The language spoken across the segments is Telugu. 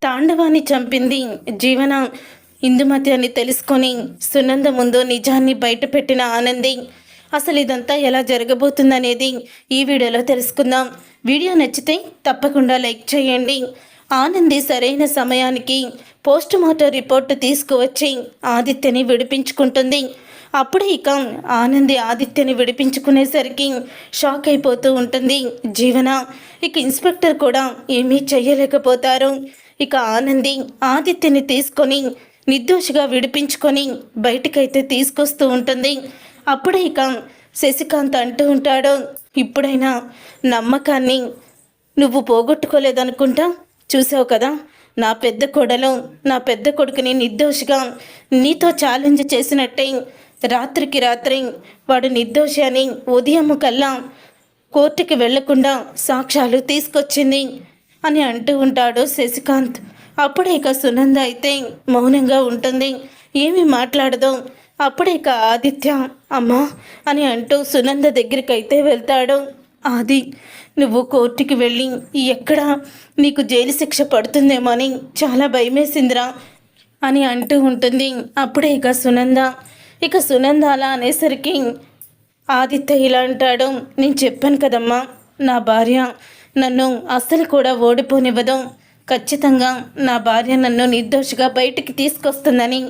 తాండవాన్ని చంపింది జీవన ఇందుమతి అని తెలుసుకొని సునంద ముందు నిజాన్ని బయటపెట్టిన ఆనంది అసలు ఇదంతా ఎలా జరగబోతుందనేది ఈ వీడియోలో తెలుసుకుందాం. వీడియో నచ్చితే తప్పకుండా లైక్ చేయండి. ఆనంది సరైన సమయానికి పోస్ట్ మార్టం రిపోర్టు తీసుకువచ్చి ఆదిత్యని విడిపించుకుంటుంది. అప్పుడే ఇక ఆనంది ఆదిత్యని విడిపించుకునేసరికి షాక్ అయిపోతూ ఉంటుంది జీవన. ఇక ఇన్స్పెక్టర్ కూడా ఏమీ చెయ్యలేకపోతారు. ఇక ఆనంది ఆదిత్యని తీసుకొని నిర్దోషిగా విడిపించుకొని బయటికైతే తీసుకొస్తూ ఉంటుంది. అప్పుడే ఇక శశికాంత్ అంటూ ఉంటాడు, ఇప్పుడైనా నమ్మకాన్ని నువ్వు పోగొట్టుకోలేదనుకుంటా. చూసావు కదా, నా పెద్ద కోడలు నా పెద్ద కొడుకుని నిర్దోషిగా నీతో ఛాలెంజ్ చేసినట్టే రాత్రికి రాత్రి వాడు నిర్దోషి అని ఉదయం కల్లా కోర్టుకి వెళ్లకుండా సాక్ష్యాలు తీసుకొచ్చింది అని అంటూ ఉంటాడు శశికాంత్. అప్పుడే ఇక సునంద అయితే మౌనంగా ఉంటుంది, ఏమీ మాట్లాడదు. అప్పుడే ఇక ఆదిత్య అమ్మా అని అంటూ సునంద దగ్గరికి అయితే వెళ్తాడు. ఆది, నువ్వు కోర్టుకి వెళ్ళి ఎక్కడ నీకు జైలు శిక్ష పడుతుందేమో అని చాలా భయమేసిందిరా అని అంటూ ఉంటుంది. అప్పుడే ఇక సునంద అలా అనేసరికి ఆదిత్య ఇలా అంటాడు, నేను చెప్పాను కదమ్మా, నా భార్య నన్ను అస్సలు కూడా ఓడిపోనివ్వదు. ఖచ్చితంగా నా భార్య నన్ను నిర్దోషిగా బయటికి తీసుకొస్తుందని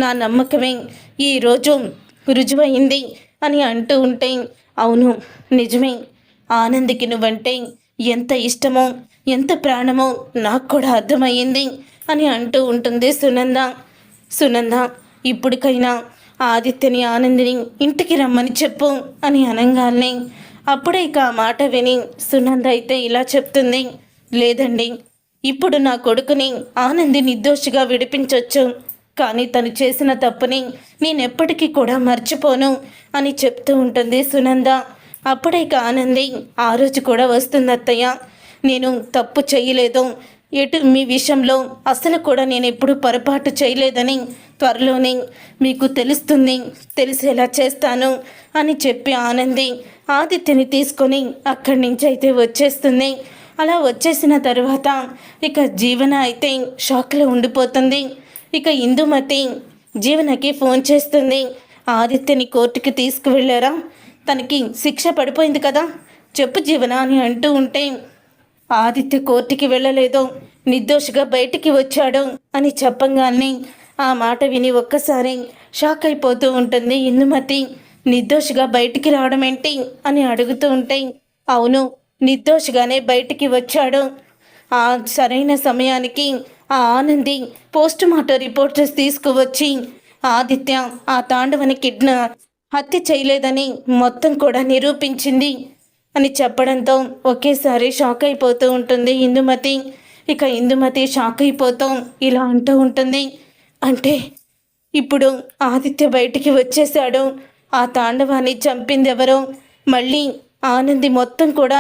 నా నమ్మకమే ఈరోజు రుజువైంది అని అంటూ ఉంటే, అవును నిజమే, ఆనందికి నువ్వంటే ఎంత ఇష్టమో ఎంత ప్రాణమో నాకు కూడా అర్థమయ్యింది అని అంటూ ఉంటుంది సునంద. ఇప్పటికైనా ఆదిత్యని ఆనందిని ఇంటికి రమ్మని చెప్పు అని అనగానే అప్పుడే ఇక ఆ మాట విని సునంద అయితే ఇలా చెప్తుంది, లేదండి, ఇప్పుడు నా కొడుకుని ఆనంది నిర్దోషిగా విడిపించవచ్చు, కానీ తను చేసిన తప్పుని నేనెప్పటికీ కూడా మర్చిపోను అని చెప్తూ ఉంటుంది సునంద. అప్పుడే ఇక ఆనంది ఆ రోజు కూడా వస్తుంది, అత్తయ్య నేను తప్పు చేయలేదు, మీ విషయంలో అసలు కూడా నేను ఎప్పుడు పొరపాటు చేయలేదని త్వరలోనే మీకు తెలుస్తుంది, తెలిసేలా చేస్తాను అని చెప్పి ఆనంది ఆదిత్యని తీసుకొని అక్కడి నుంచి అయితే వచ్చేస్తుంది. అలా వచ్చేసిన తర్వాత ఇక జీవన అయితే షాక్లో ఉండిపోతుంది. ఇక ఇందుమతి జీవనకి ఫోన్ చేస్తుంది, ఆదిత్యని కోర్టుకి తీసుకువెళ్ళారా, తనకి శిక్ష పడిపోయింది కదా, చెప్పు జీవన అని అంటూ ఉంటే, ఆదిత్య కోర్టుకి వెళ్ళలేదు, నిర్దోషిగా బయటికి వచ్చాడు అని చెప్పంగానే ఆ మాట విని ఒక్కసారి షాక్ అయిపోతూ ఉంటుంది ఇందుమతి. నిర్దోషిగా బయటికి రావడం ఏంటి అని అడుగుతూ ఉంటే, అవును నిర్దోషిగానే బయటికి వచ్చాడు. ఆ సరైన సమయానికి ఆ ఆనంది పోస్ట్ మార్టం రిపోర్ట్స్ తీసుకువచ్చి ఆదిత్య ఆ తాండవని హత్య చేయలేదని మొత్తం కూడా నిరూపించింది అని చెప్పడంతో ఒకేసారి షాక్ అయిపోతూ ఉంటుంది ఇందుమతి. ఇక ఇందుమతి షాక్ అయిపోతూ ఇలా అంటూ ఉంటుంది, అంటే ఇప్పుడు ఆదిత్య బయటికి వచ్చేసాడు, ఆ తాండవాన్ని చంపింది ఎవరో మళ్ళీ ఆనంది మొత్తం కూడా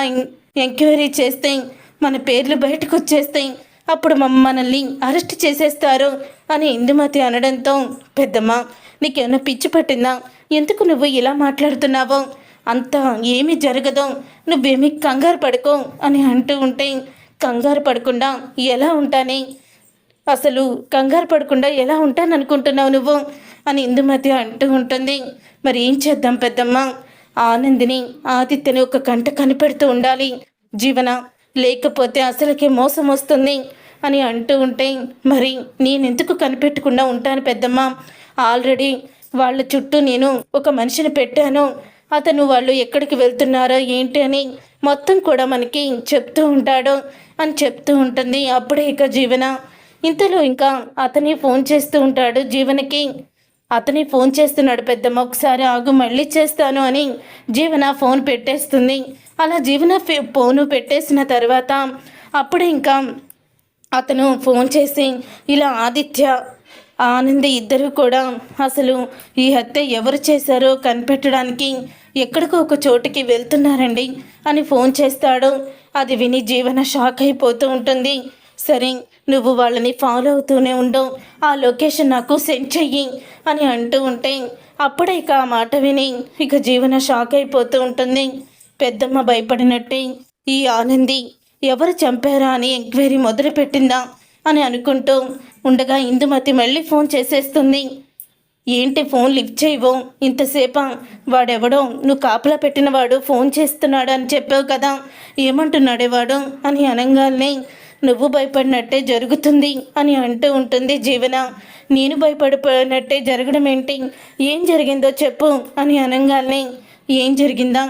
ఎంక్వైరీ చేస్తే మన పేర్లు బయటకు వచ్చేస్తాయి, అప్పుడు మనల్ని అరెస్ట్ చేసేస్తారు అని ఇందుమతి అనడంతో, పెద్దమ్మ నీకేమైనా పిచ్చి పట్టిందా, ఎందుకు నువ్వు ఇలా మాట్లాడుతున్నావో, అంతా ఏమీ జరగదు, నువ్వేమీ కంగారు పడుకో అని అంటూ ఉంటే, కంగారు పడకుండా ఎలా ఉంటానే, అసలు కంగారు పడకుండా ఎలా ఉంటాననుకుంటున్నావు నువ్వు అని ఇందుమతి అంటూ ఉంటుంది. మరి ఏం చేద్దాం పెద్దమ్మ, ఆనందిని ఆదిత్యని ఒక కంట కనిపెడుతూ ఉండాలి జీవన, లేకపోతే అసలుకే మోసం వస్తుంది అని అంటూ ఉంటే, మరి నేనెందుకు కనిపెట్టకుండా ఉంటాను పెద్దమ్మ, ఆల్రెడీ వాళ్ళ చుట్టూ నేను ఒక మనిషిని పెట్టాను, అతను వాళ్ళు ఎక్కడికి వెళ్తున్నారో ఏంటి అని మొత్తం కూడా మనకి చెప్తూ ఉంటాడు అని చెప్తూ ఉంటుంది. అప్పుడే ఇక జీవన ఇంతలో ఇంకా అతని ఫోన్ చేస్తూ ఉంటాడు జీవనకి. అతని ఫోన్ చేస్తున్నాడు, పెద్దమ్మ ఒకసారి ఆగు మళ్ళీ చేస్తాను అని జీవన ఫోన్ పెట్టేస్తుంది. అలా జీవన ఫోను పెట్టేసిన తర్వాత అప్పుడే ఇంకా అతను ఫోన్ చేసి ఇలా ఆదిత్య ఆనంది ఇద్దరు కూడా అసలు ఈ హత్య ఎవరు చేశారో కనిపెట్టడానికి ఎక్కడికో ఒక చోటుకి వెళ్తున్నారండి అని ఫోన్ చేస్తాడు. అది విని జీవన షాక్ అయిపోతూ ఉంటుంది. సరే నువ్వు వాళ్ళని ఫాలో అవుతూనే ఉండవు, ఆ లొకేషన్ నాకు సెండ్ చెయ్యి అని అంటూ ఉంటే అప్పుడే ఇక ఆ మాట విని ఇక జీవన షాక్ అయిపోతూ ఉంటుంది. పెద్దమ్మ భయపడినట్టే ఈ ఆనంది ఎవరు చంపారా అని ఎంక్వైరీ మొదలుపెట్టిందా, అని అనుకుంటూ ఉండగా ఇందుమతి మళ్ళీ ఫోన్ చేసేస్తుంది. ఏంటి ఫోన్ లిఫ్ట్ చేయవు ఇంతసేపా? వాడెవడో నువ్వు కాపలా పెట్టినవాడు ఫోన్ చేస్తున్నాడు అని చెప్పావు కదా, ఏమంటున్నాడే వాడు అని అనగానే నువ్వు భయపడినట్టే జరుగుతుంది అని అంటూ ఉంటుంది జీవన. నేను భయపడిపోయినట్టే జరగడం ఏంటి? ఏం జరిగిందో చెప్పు అని అనగానే ఏం జరిగిందా?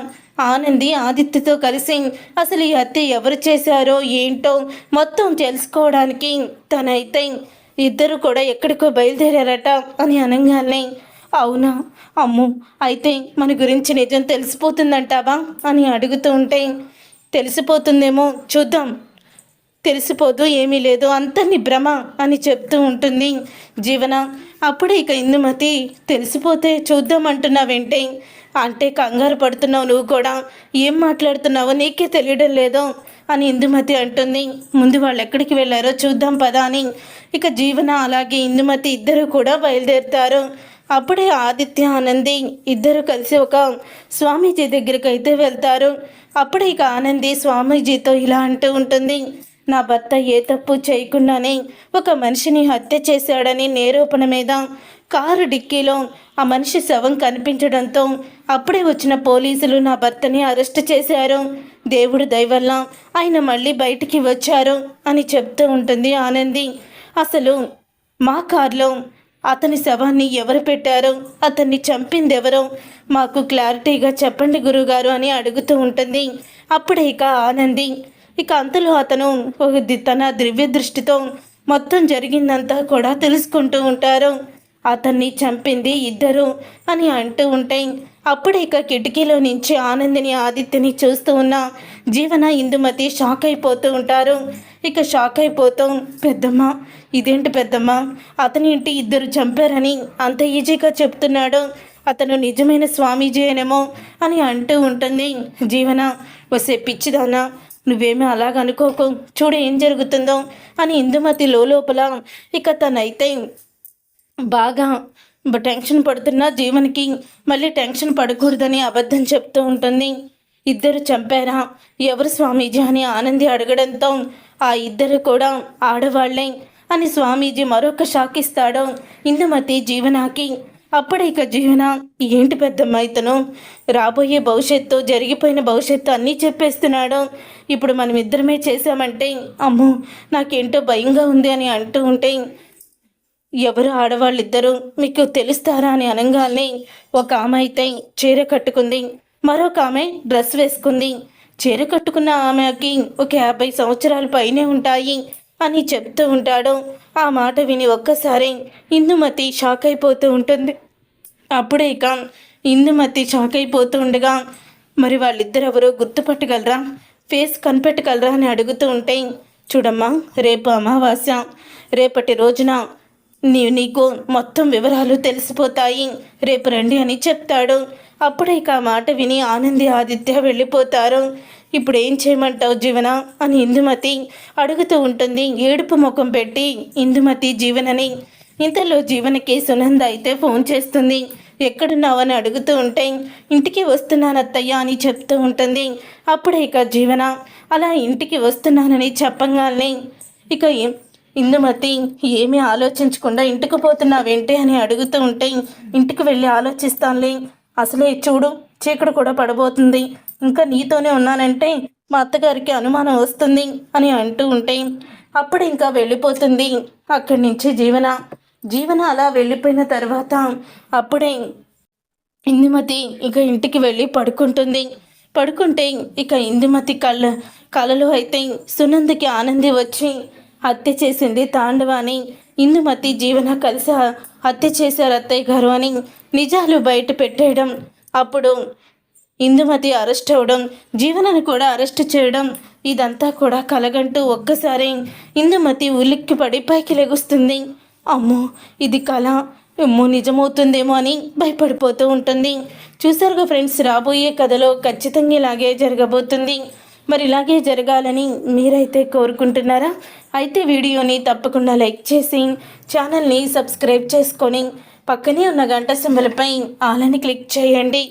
ఆనంది ఆదిత్యతో కలిసి అసలు ఈ హత్య ఎవరు చేశారో ఏంటో మొత్తం తెలుసుకోవడానికి తనైతే ఇద్దరు కూడా ఎక్కడికో బయలుదేరారట అని అనగానే అవునా? అమ్ము, అయితే మన గురించి నిజం తెలిసిపోతుందంటావా అని అడుగుతూ ఉంటే తెలిసిపోతుందేమో, చూద్దాం. తెలిసిపోదు, ఏమీ లేదు, అంత నీ భ్రమ అని చెప్తూ ఉంటుంది జీవన. అప్పుడే ఇక ఇందుమతి తెలిసిపోతే చూద్దామంటున్నావేంటే? అంటే కంగారు పడుతున్నావు నువ్వు కూడా, ఏం మాట్లాడుతున్నావో నీకే తెలియడం లేదో అని ఇందుమతి అంటుంది. ముందు వాళ్ళు ఎక్కడికి వెళ్ళారో చూద్దాం పదా అని ఇక జీవన అలాగే ఇందుమతి ఇద్దరు కూడా బయలుదేరుతారు. అప్పుడే ఆదిత్య ఆనంది ఇద్దరు కలిసి ఒక స్వామీజీ దగ్గరికి అయితే వెళ్తారు. అప్పుడే ఇక ఆనంది స్వామీజీతో ఇలా అంటూ ఉంటుంది, నా భర్త ఏ తప్పు చేయకుండానే ఒక మనిషిని హత్య చేశాడని నిరూపణ మీద కారు డిక్కీలో ఆ మనిషి శవం కనిపించడంతో అప్పుడే వచ్చిన పోలీసులు నా భర్తని అరెస్ట్ చేశారు. దేవుడు దయ వల్ల ఆయన మళ్ళీ బయటికి వచ్చారు అని చెప్తూ ఉంటుంది ఆనంది. అసలు మా కారులో అతని శవాన్ని ఎవరు పెట్టారో, అతన్ని చంపింది ఎవరో మాకు క్లారిటీగా చెప్పండి గురుగారు అని అడుగుతూ ఉంటుంది. అప్పుడే ఇక ఆనంది ఇక అంతలో అతను తన దివ్య దృష్టితో మొత్తం జరిగిందంతా కూడా తెలుసుకుంటూ ఉంటారు. అతన్ని చంపింది ఇద్దరు అని అంటూ ఉంటే అప్పుడే ఇక కిటికీలో నుంచి ఆనందిని ఆదిత్యని చూస్తూ ఉన్న జీవన ఇందుమతి షాక్ అయిపోతూ ఉంటారు. ఇక షాక్ అయిపోతాం, పెద్దమ్మ ఇదేంటి పెద్దమ్మ, అతని ఇంటి ఇద్దరు చంపారని అంత ఈజీగా చెప్తున్నాడు, అతను నిజమైన స్వామీజీనేమో అని అంటూ ఉంటుంది జీవన. వసే పిచ్చిదానా, నువ్వేమీ అలాగనుకోకు, చూడు ఏం జరుగుతుందో అని ఇందుమతి లోపల ఇక తనైతే బాగా టెన్షన్ పడుతున్న జీవన్కి మళ్ళీ టెన్షన్ పడకూడదని అబద్ధం చెప్తూ ఉంటుంది. ఇద్దరు చంపారా, ఎవరు స్వామీజీ అని ఆనంది అడగడంతో ఆ ఇద్దరు కూడా ఆడవాళ్లే అని స్వామీజీ మరొక షాక్ ఇస్తాడు ఇందుమతి జీవనాకి. అప్పుడే ఇక జీవన, ఏంటి పెద్దమ్మ ఇతను రాబోయే భవిష్యత్తు, జరిగిపోయిన భవిష్యత్తు అన్నీ చెప్పేస్తున్నాడు, ఇప్పుడు మనం ఇద్దరమే చేశామంటే అమ్మో నాకేంటో భయంగా ఉంది అని అంటూ ఉంటే ఎవరు ఆడవాళ్ళిద్దరూ మీకు తెలుస్తారా అని అనగానే ఒక ఆమె అయితే చీర కట్టుకుంది, మరొక ఆమె డ్రెస్ వేసుకుంది. చీర కట్టుకున్న ఆమెకి ఒక 50 సంవత్సరాల పైనే ఉంటాయి అని చెప్తూ ఉంటాడు. ఆ మాట విని ఒక్కసారి ఇందుమతి షాక్ అయిపోతూ ఉంటుంది. అప్పుడే ఇక ఇందుమతి షాక్ అయిపోతూ ఉండగా మరి వాళ్ళిద్దరు ఎవరో గుర్తుపట్టగలరా, ఫేస్ కనిపెట్టగలరా అని అడుగుతూ ఉంటే చూడమ్మా, రేపు అమావాస్య, రేపటి రోజున నీకు మొత్తం వివరాలు తెలిసిపోతాయి, రేపు రండి అని చెప్తాడు. అప్పుడే ఇక ఆ మాట విని ఆనంది ఆదిత్య వెళ్ళిపోతారు. ఇప్పుడు ఏం చేయమంటావు జీవన అని ఇందుమతి అడుగుతూ ఉంటుంది ఏడుపు ముఖం పెట్టి ఇందుమతి జీవనని. ఇంతలో జీవనకి సునంద అయితే ఫోన్ చేస్తుంది. ఎక్కడున్నావని అడుగుతూ ఉంటే ఇంటికి వస్తున్నాను అత్తయ్య అని చెప్తూ ఉంటుంది. అప్పుడే ఇక జీవన అలా ఇంటికి వస్తున్నానని చెప్పగానే ఇక ఇందుమతి ఏమీ ఆలోచించకుండా ఇంటికి పోతున్నావేంటి అని అడుగుతూ ఉంటే ఇంటికి వెళ్ళి ఆలోచిస్తానులే, అసలే చూడు చీకటి కూడా పడబోతుంది, ఇంకా నీతోనే ఉన్నానంటే మా అత్తగారికి అనుమానం వస్తుంది అని అంటూ ఉంటే అప్పుడు ఇంకా వెళ్ళిపోతుంది అక్కడి నుంచి జీవన. జీవన అలా వెళ్ళిపోయిన తర్వాత అప్పుడే ఇందుమతి ఇక ఇంటికి వెళ్ళి పడుకుంటే ఇక ఇందుమతి కళలో అయితే సునందకి ఆనంది వచ్చి హత్య చేసింది తాండవాని, ఇందుమతి జీవన కలిసి హత్య చేశారు అత్తయ్య గారు అని నిజాలు బయట పెట్టేయడం, అప్పుడు ఇందుమతి అరెస్ట్ అవ్వడం, జీవనను కూడా అరెస్ట్ చేయడం, ఇదంతా కూడా కలగంటూ ఒక్కసారి ఇందుమతి ఉలిక్కి పడి పైకి లెగుస్తుంది. అమ్మో ఇది కళ, అమ్మో నిజమవుతుందేమో అని భయపడిపోతూ ఉంటుంది. చూసారుగా ఫ్రెండ్స్, రాబోయే కథలో ఖచ్చితంగా ఇలాగే జరగబోతుంది. మరి ఇలాగే జరగాలని మీరైతే కోరుకుంటున్నారా? అయితే వీడియోని తప్పకుండా లైక్ చేసి ఛానల్ని సబ్స్క్రైబ్ చేసుకొని పక్కనే ఉన్న గంట సింబల్పై ఆల్ అని క్లిక్ చేయండి.